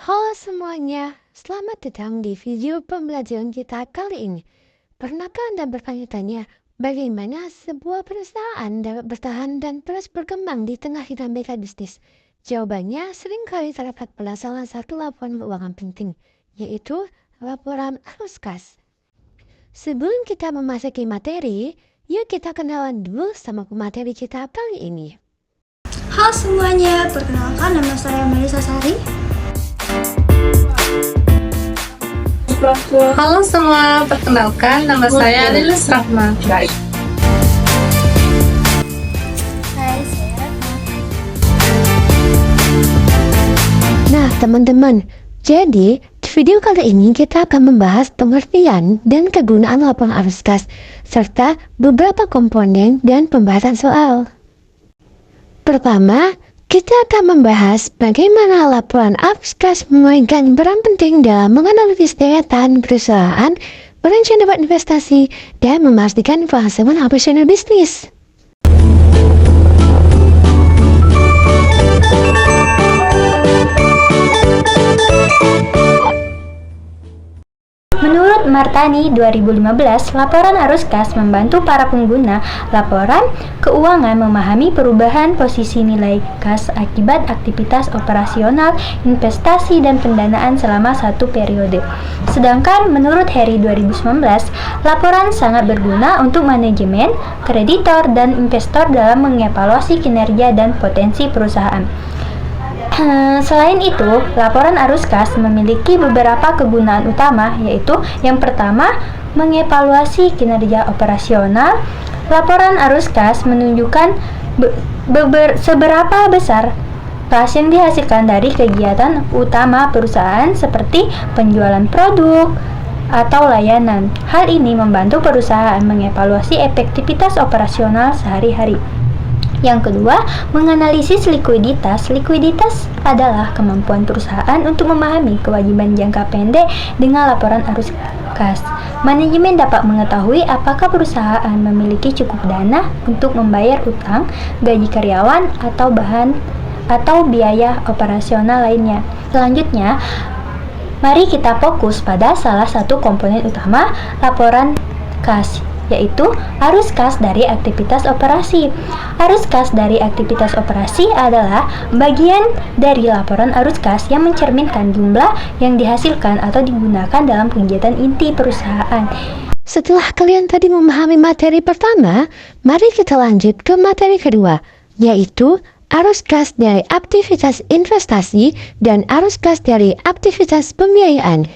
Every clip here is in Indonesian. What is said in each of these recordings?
Halo semuanya, selamat datang di video pembelajaran kita kali ini. Pernahkah Anda bertanya-tanya bagaimana sebuah perusahaan dapat bertahan dan terus berkembang di tengah dinamika bisnis? Jawabannya seringkali terdapat pada salah satu laporan keuangan penting, yaitu laporan arus kas. Sebelum kita memasuki materi, yuk kita kenalan dulu sama pemateri kita kali ini. Halo semuanya, perkenalkan nama saya Melisa Sari. Halo semua, perkenalkan nama saya Lilis Rahma. Hai, saya Ratna. Nah teman-teman, jadi di video kali ini kita akan membahas pengertian dan kegunaan laporan arus kas, serta beberapa komponen dan pembahasan soal. Pertama, kita akan membahas bagaimana laporan arus kas memainkan peran penting dalam menganalisis daya tahan perusahaan, merencanakan investasi, dan memastikan keberhasilan operasional bisnis. Menurut Martani 2015, laporan arus kas membantu para pengguna laporan keuangan memahami perubahan posisi nilai kas akibat aktivitas operasional, investasi, dan pendanaan selama satu periode. Sedangkan menurut Heri 2019, laporan sangat berguna untuk manajemen, kreditor, dan investor dalam mengevaluasi kinerja dan potensi perusahaan. Selain itu, laporan arus kas memiliki beberapa kegunaan utama, yaitu yang pertama, mengevaluasi kinerja operasional. Laporan arus kas menunjukkan seberapa besar kas yang dihasilkan dari kegiatan utama perusahaan seperti penjualan produk atau layanan. Hal ini membantu perusahaan mengevaluasi efektivitas operasional sehari-hari. Yang kedua, menganalisis likuiditas. Likuiditas adalah kemampuan perusahaan untuk memahami kewajiban jangka pendek dengan laporan arus kas. Manajemen dapat mengetahui apakah perusahaan memiliki cukup dana untuk membayar utang, gaji karyawan, atau biaya operasional lainnya. Selanjutnya, mari kita fokus pada salah satu komponen utama laporan kas, yaitu arus kas dari aktivitas operasi. Arus kas dari aktivitas operasi adalah bagian dari laporan arus kas yang mencerminkan jumlah yang dihasilkan atau digunakan dalam kegiatan inti perusahaan. Setelah kalian tadi memahami materi pertama, mari kita lanjut ke materi kedua, yaitu arus kas dari aktivitas investasi dan arus kas dari aktivitas pembiayaan.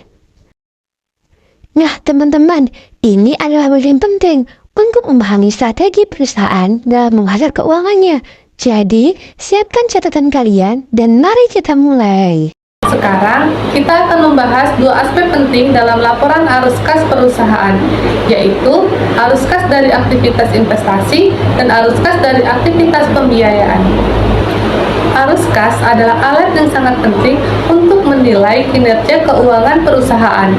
Nah teman-teman, ini adalah bagian penting untuk memahami strategi perusahaan dalam mengatur keuangannya. Jadi, siapkan catatan kalian dan mari kita mulai. Sekarang, kita akan membahas dua aspek penting dalam laporan arus kas perusahaan, yaitu arus kas dari aktivitas investasi dan arus kas dari aktivitas pembiayaan. Arus kas adalah alat yang sangat penting untuk menilai kinerja keuangan perusahaan.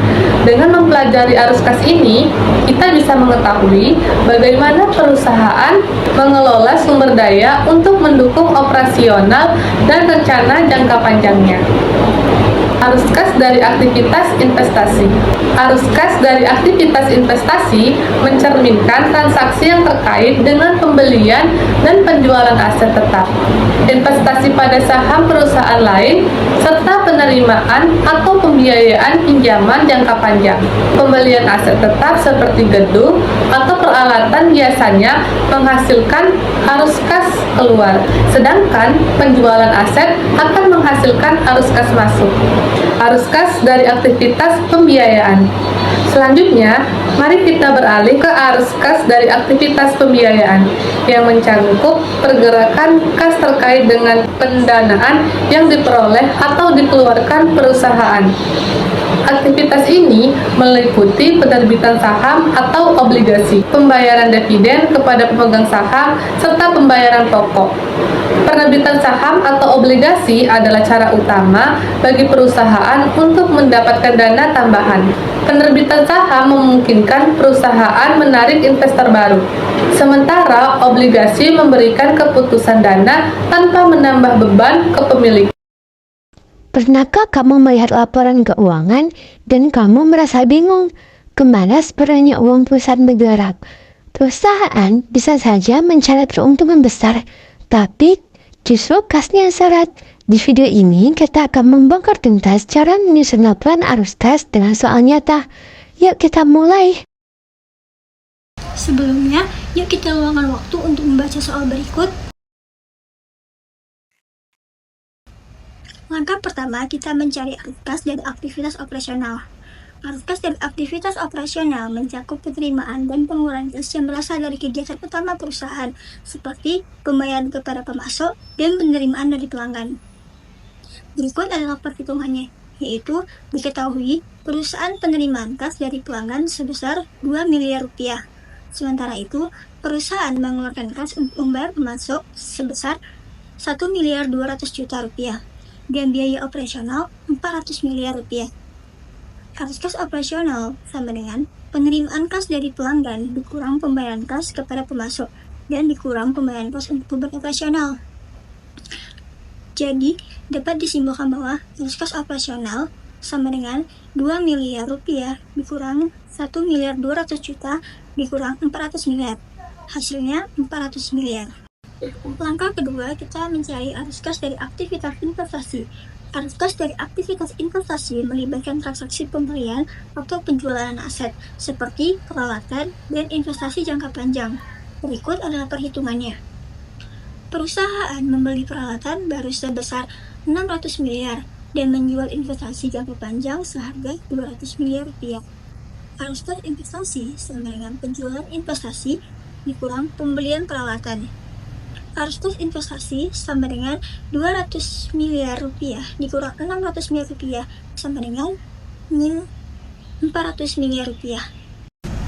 Dengan mempelajari arus kas ini, kita bisa mengetahui bagaimana perusahaan mengelola sumber daya untuk mendukung operasional dan rencana jangka panjangnya. Arus kas dari aktivitas investasi. Arus kas dari aktivitas investasi mencerminkan transaksi yang terkait dengan pembelian dan penjualan aset tetap, investasi pada saham perusahaan lain, serta penerimaan atau pembiayaan pinjaman jangka panjang. Pembelian aset tetap seperti gedung atau peralatan biasanya menghasilkan arus kas keluar, sedangkan penjualan aset akan menghasilkan arus kas masuk. Arus kas dari aktivitas pembiayaan. Selanjutnya, mari kita beralih ke arus kas dari aktivitas pembiayaan yang mencakup pergerakan kas terkait dengan pendanaan yang diperoleh atau dikeluarkan perusahaan. Aktivitas ini meliputi penerbitan saham atau obligasi, pembayaran dividen kepada pemegang saham, serta pembayaran pokok. Penerbitan saham atau obligasi adalah cara utama bagi perusahaan untuk mendapatkan dana tambahan. Penerbitan saham memungkinkan perusahaan menarik investor baru, sementara obligasi memberikan keputusan dana tanpa menambah beban ke pemilik. Pernahkah kamu melihat laporan keuangan dan kamu merasa bingung kemana sebenarnya uang perusahaan bergerak? Perusahaan bisa saja mencari keuntungan besar, tapi justru kasnya syarat. Di video ini kita akan membongkar tuntas cara menyusun laporan arus kas dengan soal nyata. Yuk kita mulai. Sebelumnya, yuk kita luangkan waktu untuk membaca soal berikut. Langkah pertama, kita mencari arus kas dari aktivitas operasional. Arus kas dari aktivitas operasional mencakup penerimaan dan pengeluaran kas yang berasal dari kegiatan utama perusahaan, seperti pembayaran kepada pemasok dan penerimaan dari pelanggan. Berikut adalah perhitungannya, yaitu diketahui perusahaan penerimaan kas dari pelanggan sebesar 2 miliar rupiah. Sementara itu, perusahaan mengeluarkan kas untuk membayar pemasok sebesar 1 miliar 200 juta rupiah dan biaya operasional 400 miliar rupiah. Arus kas operasional sama dengan penerimaan kas dari pelanggan dikurang pembayaran kas kepada pemasok dan dikurang pembayaran kas untuk beban operasional. Jadi, dapat disimpulkan bahwa arus kas operasional sama dengan 2 miliar rupiah dikurang 1 miliar 200 juta dikurang 400 miliar. Hasilnya 400 miliar. Langkah kedua, kita mencari arus kas dari aktivitas investasi. Arus kas dari aktivitas investasi melibatkan transaksi pembelian atau penjualan aset, seperti peralatan dan investasi jangka panjang. Berikut adalah perhitungannya. Perusahaan membeli peralatan baru sebesar 600 miliar dan menjual investasi jangka panjang seharga 200 miliar rupiah. Arus kas investasi sama dengan penjualan investasi dikurang pembelian peralatan. Arus kas investasi sama dengan 200 miliar rupiah dikurang 600 miliar rupiah sama dengan 400 miliar rupiah.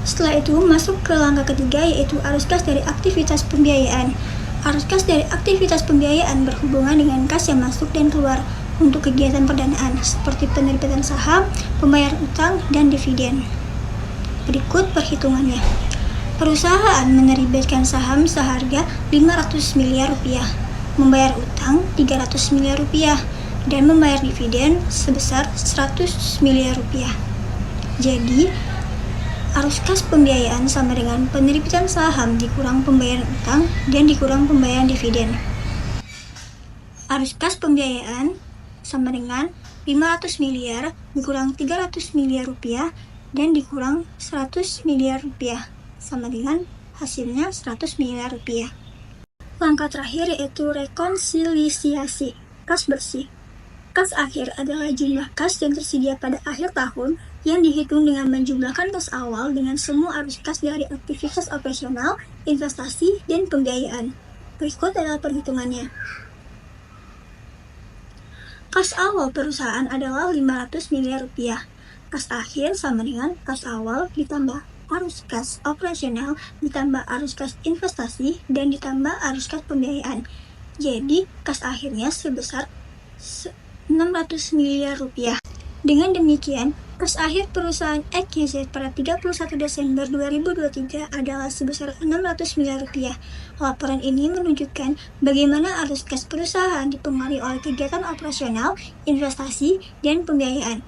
Setelah itu masuk ke langkah ketiga, yaitu arus kas dari aktivitas pembiayaan. Arus kas dari aktivitas pembiayaan berhubungan dengan kas yang masuk dan keluar untuk kegiatan perdanaan seperti penerbitan saham, pembayaran utang, dan dividen. Berikut perhitungannya. Perusahaan menerbitkan saham seharga 500 miliar rupiah, membayar utang 300 miliar rupiah, dan membayar dividen sebesar 100 miliar rupiah. Jadi, arus kas pembiayaan sama dengan penerbitan saham dikurang pembayaran utang dan dikurang pembayaran dividen. Arus kas pembiayaan sama dengan 500 miliar dikurang 300 miliar rupiah dan dikurang 100 miliar rupiah sama dengan hasilnya 100 miliar rupiah. Langkah terakhir yaitu rekonsiliasi kas bersih. Kas akhir adalah jumlah kas yang tersedia pada akhir tahun yang dihitung dengan menjumlahkan kas awal dengan semua arus kas dari aktivitas operasional, investasi, dan pembiayaan. Berikut adalah perhitungannya. Kas awal perusahaan adalah 500 miliar rupiah. Kas akhir sama dengan kas awal ditambah arus kas operasional ditambah arus kas investasi dan ditambah arus kas pembiayaan. Jadi, kas akhirnya sebesar 600 miliar rupiah. Dengan demikian, kas akhir perusahaan XYZ pada 31 Desember 2023 adalah sebesar 600 miliar rupiah. Laporan ini menunjukkan bagaimana arus kas perusahaan dipengaruhi oleh kegiatan operasional, investasi, dan pembiayaan.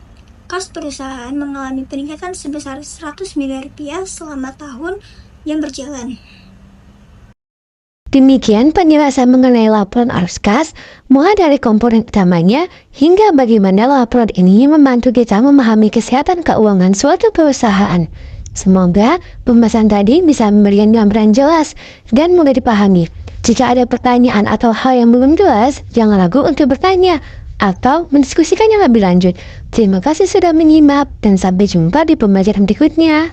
Kas perusahaan mengalami peningkatan sebesar 100 miliar rupiah selama tahun yang berjalan. Demikian penjelasan mengenai laporan arus kas, mulai dari komponen utamanya hingga bagaimana laporan ini membantu kita memahami kesehatan keuangan suatu perusahaan. Semoga pembahasan tadi bisa memberikan gambaran jelas dan mudah dipahami. Jika ada pertanyaan atau hal yang belum jelas, jangan ragu untuk bertanya atau mendiskusikannya lebih lanjut. Terima kasih sudah menyimak dan sampai jumpa di pembelajaran berikutnya.